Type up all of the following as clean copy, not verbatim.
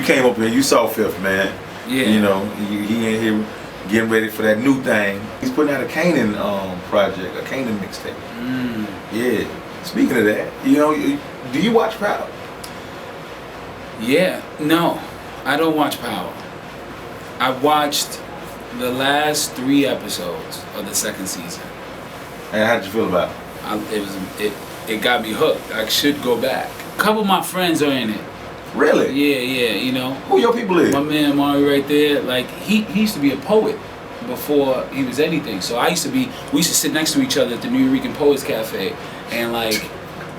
came up here, you saw Fifth, man. Yeah. You know, he in here getting ready for that new thing. He's putting out a Kanan project, a Kanan mixtape. Yeah. Speaking of that, you know, do you watch Power? Yeah. No, I don't watch Power. I watched the last 3 episodes of the 2nd season. And how did you feel about it? It got me hooked. I should go back. A couple of my friends are in it. Really? Yeah, you know. Who your people is? My man Mari right there. Like he used to be a poet before he was anything. So we used to sit next to each other at the New Eureka Poets Cafe and like,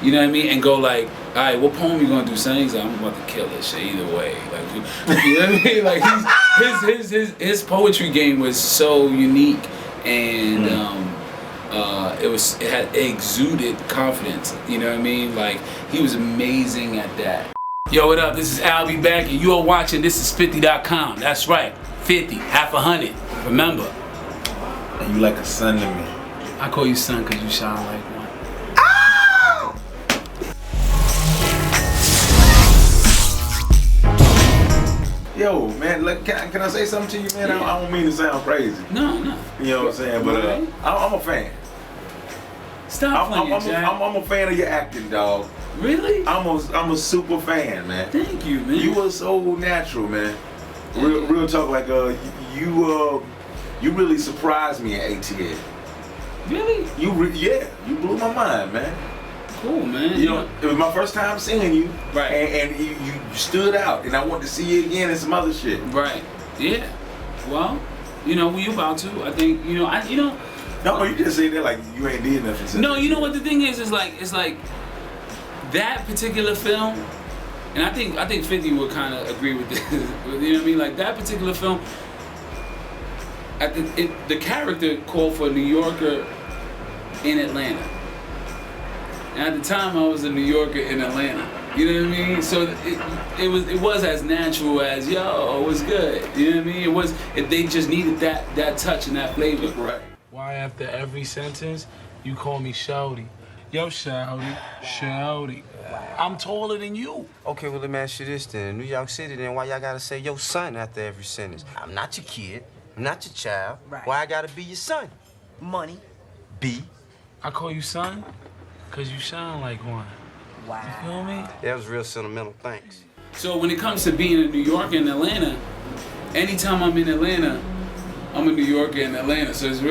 you know what I mean? And go like, all right, what poem you gonna do? Son? He's like, I'm about to kill this shit either way. Like, you know what I mean? Like his poetry game was so unique and it exuded confidence. You know what I mean? Like he was amazing at that. Yo, what up? This is ALBe Back, and you are watching Thisis50.com. That's right, 50, half 100. Remember. And you like a son to me. I call you son because you shine like one. Ow! Yo, man, like, can I say something to you, man? Yeah. I don't mean to sound crazy. No. You know what I'm saying? But I'm a fan. Stop playing, Jack. I'm a fan of your acting, dog. Really? I'm a super fan, man. Thank you, man. You were so natural, man. Real talk, like you really surprised me at ATL. Really? You blew my mind, man. Cool, man. You know, it was my first time seeing you, right? And you stood out, and I want to see you again and some other shit. Right. Yeah. Well, you know, we about to. I think No, you just say that like you ain't did nothing. Since no, you know what the thing is? It's like that particular film, and I think 50 would kind of agree with this. You know what I mean? Like that particular film. The character called for a New Yorker in Atlanta. And at the time, I was a New Yorker in Atlanta. You know what I mean? So it was as natural as it was good. You know what I mean? They just needed that touch and that flavor. Right. Why after every sentence you call me Shouty? Yo, Shouty. I'm taller than you. Okay, well, let me ask you this then. New York City, then why y'all gotta say your son after every sentence? I'm not your kid. I'm not your child. Right. Why I gotta be your son? Money. B. I call you son because you shine like one. Wow. You feel me? That was real sentimental, thanks. So when it comes to being in New York and Atlanta, anytime I'm in Atlanta, I'm a New Yorker in Atlanta. So it was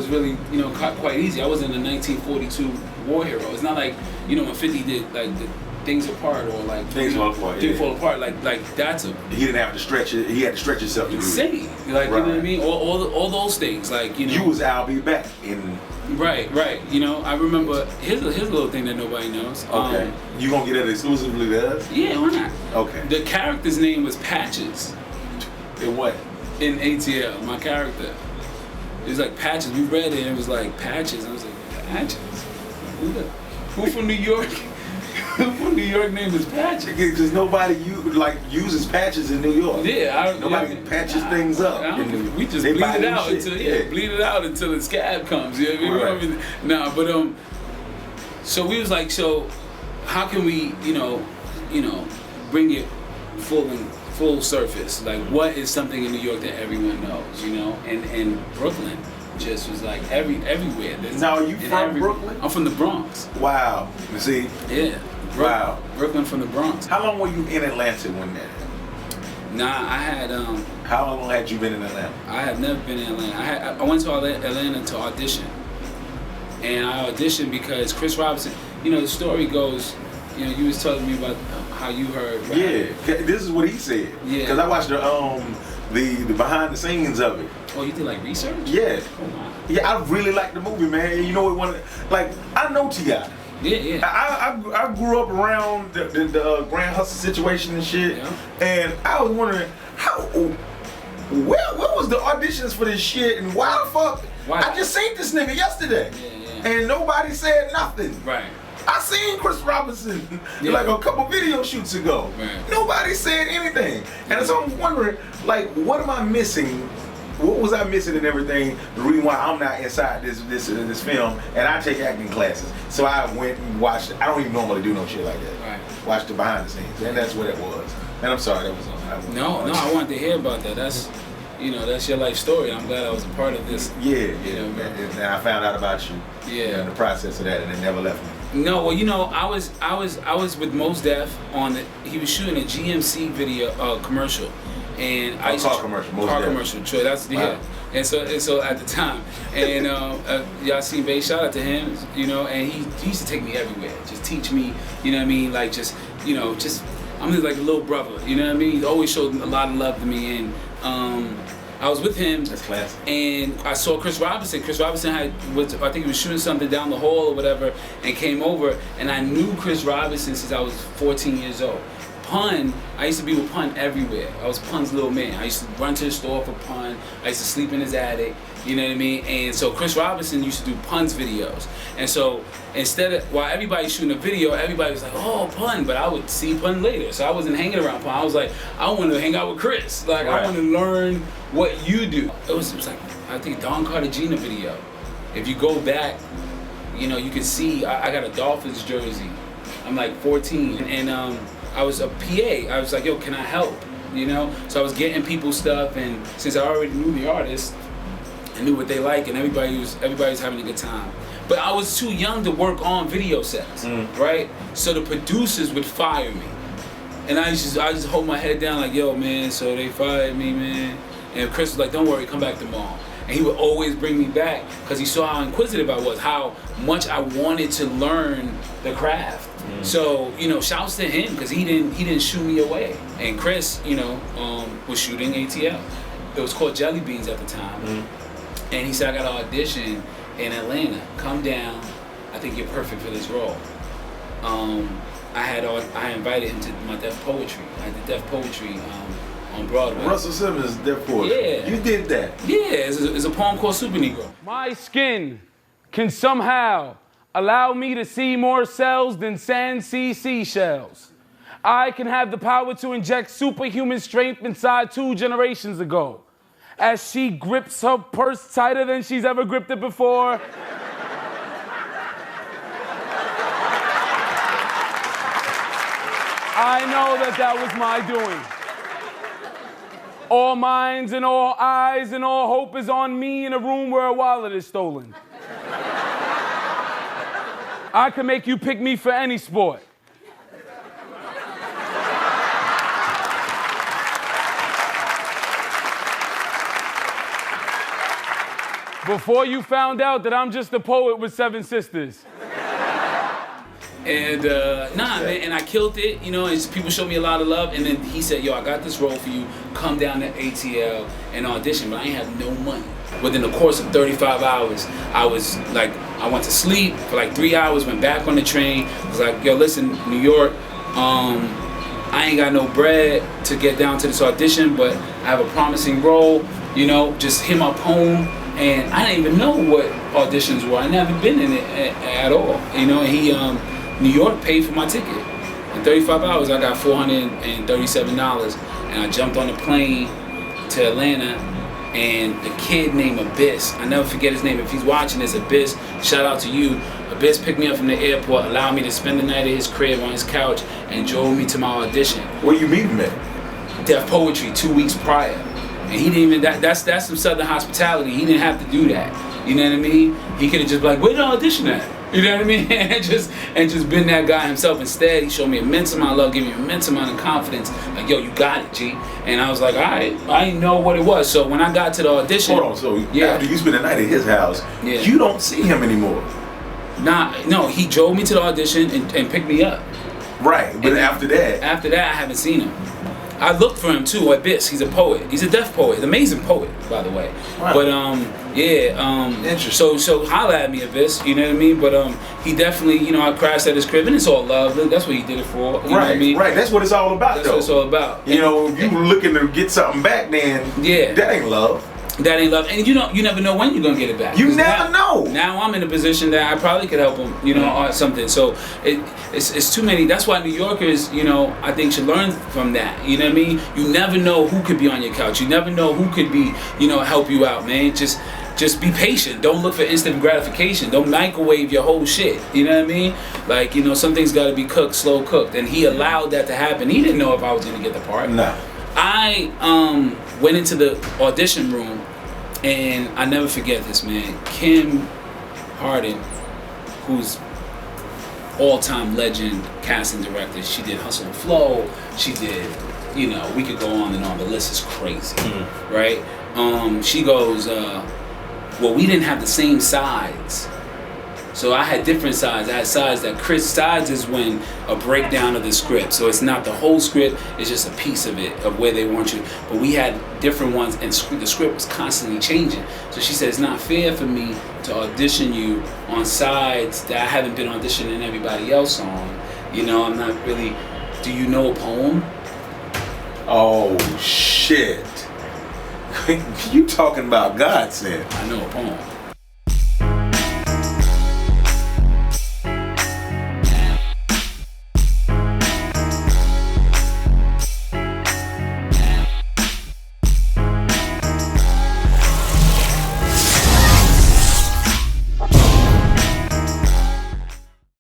really, you know, quite easy. I wasn't a 1942 war hero. It's not like, you know, when 50 did like the Things Apart or like Things Fall Apart. Things Fall Apart. Like that's a. He didn't have to stretch it. He had to stretch himself to do it. Insane. Like you know what I mean? All those things. Like you know. You was ALBe Back in. Right. You know, I remember. Here's a little thing that nobody knows. Okay. You gonna get it exclusively to us? Yeah, why not? Okay. The character's name was Patches. In what? In ATL, my character. It was like Patches. We read it and it was like Patches. I was like, Patches? Who from New York? Who from New York name is Patches? Because nobody uses patches in New York. Yeah, nobody patches things up. We just bleed it out until bleed it out until the scab comes. You know what I mean? Right. Nah, but so we was like, so how can we, you know, bring it full surface? Like, what is something in New York that everyone knows? You know, and Brooklyn just was like everywhere. Now, are you from Brooklyn? I'm from the Bronx. Wow. You see? Yeah. Wow. Brooklyn from the Bronx. How long were you in Atlanta when that happened? Nah, I had How long had you been in Atlanta? I have never been in Atlanta. I went to Atlanta to audition, and I auditioned because Chris Robinson. You know, the story goes. You know, you was telling me about how you heard. Right? Yeah, this is what he said. Yeah. Because I watched the behind the scenes of it. Oh, you did like research? Yeah. Oh my. Yeah, I really liked the movie, man. You know what? I know T.I. Yeah. I grew up around the Grand Hustle situation and shit, and I was wondering where was the auditions for this shit, and why the fuck? I just seen this nigga yesterday, and nobody said nothing. Right. I seen Chris Robinson like a couple video shoots ago. Right. Nobody said anything, and so I'm wondering, like, what am I missing what was I missing in everything? The reason why I'm not inside this film, and I take acting classes. So I went and watched. I don't even normally do no shit like that. Right. Watch the behind the scenes, and that's what it was. And I'm sorry, that was on. No, I wanted to hear about that. That's, that's your life story. I'm glad I was a part of this. Yeah. And I found out about you. Yeah. In the process of that, and it never left me. No, well, I was with Mos Def on the. He was shooting a GMC video commercial, and I used car commercial. Car commercial. True. That's wow. And so at the time, and y'all seen Bay, shout out to him, and he used to take me everywhere, just teach me, like just I'm just like a little brother, He always showed a lot of love to me, and I was with him. That's classic. And I saw Chris Robinson. Chris Robinson I think he was shooting something down the hall or whatever, and came over, and I knew Chris Robinson since I was 14 years old. Pun, I used to be with Pun everywhere. I was Pun's little man. I used to run to the store for Pun. I used to sleep in his attic, you know what I mean? And so Chris Robinson used to do Pun's videos. And so instead of, while everybody's shooting a video, everybody was like, oh, Pun, but I would see Pun later. So I wasn't hanging around Pun. I was like, I want to hang out with Chris. Like, right. I want to learn what you do. It was like, I think Don Cartagena video. If you go back, you can see, I got a Dolphins jersey. I'm like 14, and I was a PA. I was like, yo, can I help? So I was getting people stuff, and since I already knew the artist, I knew what they like, and everybody was having a good time. But I was too young to work on video sets, right? So the producers would fire me, and I just hold my head down like, yo, man. So they fired me, man. And Chris was like, don't worry, come back tomorrow. And he would always bring me back because he saw how inquisitive I was, how much I wanted to learn the craft. So, shouts to him because he didn't shoo me away. And Chris, was shooting ATL. It was called Jelly Beans at the time. And he said, I got an audition in Atlanta. Come down. I think you're perfect for this role. I invited him to my Def Poetry. I did Def Poetry on Broadway. Russell Simmons, Def Poetry. Yeah. You did that. Yeah, it's a poem called Super Negro. My skin can somehow allow me to see more cells than sand sea seashells. I can have the power to inject superhuman strength inside 2 generations ago. As she grips her purse tighter than she's ever gripped it before. I know that was my doing. All minds and all eyes and all hope is on me in a room where a wallet is stolen. I can make you pick me for any sport. Before you found out that I'm just a poet with 7 sisters. And man, and I killed it, and people showed me a lot of love, and then he said, yo, I got this role for you, come down to ATL and audition, but I ain't have no money. Within the course of 35 hours, I was like, I went to sleep for like 3 hours, went back on the train, was like, yo, listen, New York, I ain't got no bread to get down to this audition, but I have a promising role, just hit my poem, and I didn't even know what auditions were. I never been in it at all, and he, New York paid for my ticket. In 35 hours, I got $437, and I jumped on the plane to Atlanta, and the kid named Abyss, I never forget his name. If he's watching this, Abyss, shout out to you. Abyss picked me up from the airport, allowed me to spend the night at his crib on his couch, and drove me to my audition. Where you meet him at? Def Poetry 2 weeks prior. And he didn't even, that's some Southern hospitality. He didn't have to do that. You know what I mean? He could have just been like, where the audition at? You know what I mean? and just been that guy himself. Instead, he showed me immense amount of love, gave me immense amount of confidence. Like, yo, you got it, G. And I was like, all right, I didn't know what it was. So when I got to the audition, hold on. So after you spend the night at his house, you don't see him anymore. No, he drove me to the audition and picked me up. Right, but after that, I haven't seen him. I looked for him too, Abyss. He's a poet. He's a deaf poet, an amazing poet, by the way. Wow. But interesting. So holla at me, Abyss. You know what I mean? But he definitely, I crashed at his crib, and it's all love. That's what he did it for. You know what I mean? Right. That's what it's all about. That's what it's all about. If you're looking to get something back, then that ain't love. That ain't love, and you never know when you're gonna get it back. You never know. Now I'm in a position that I probably could help him, or something. So it's too many. That's why New Yorkers, I think should learn from that. You know what I mean? You never know who could be on your couch. You never know who could be, help you out, man. Just be patient. Don't look for instant gratification. Don't microwave your whole shit. You know what I mean? Like, some things got to be cooked, slow cooked. And he allowed that to happen. He didn't know if I was gonna get the part. No. I went into the audition room. And I never forget this, man. Kim Harden, who's all-time legend casting director. She did Hustle and Flow. She did, we could go on and on. The list is crazy, right? She goes, well, we didn't have the same sides. So I had different sides. I had sides that sides is when a breakdown of the script. So it's not the whole script, it's just a piece of it, of where they want you. But we had different ones, and the script was constantly changing. So she said, it's not fair for me to audition you on sides that I haven't been auditioning everybody else on. I'm not really, do you know a poem? Oh, shit. You talking about godsend. I know a poem.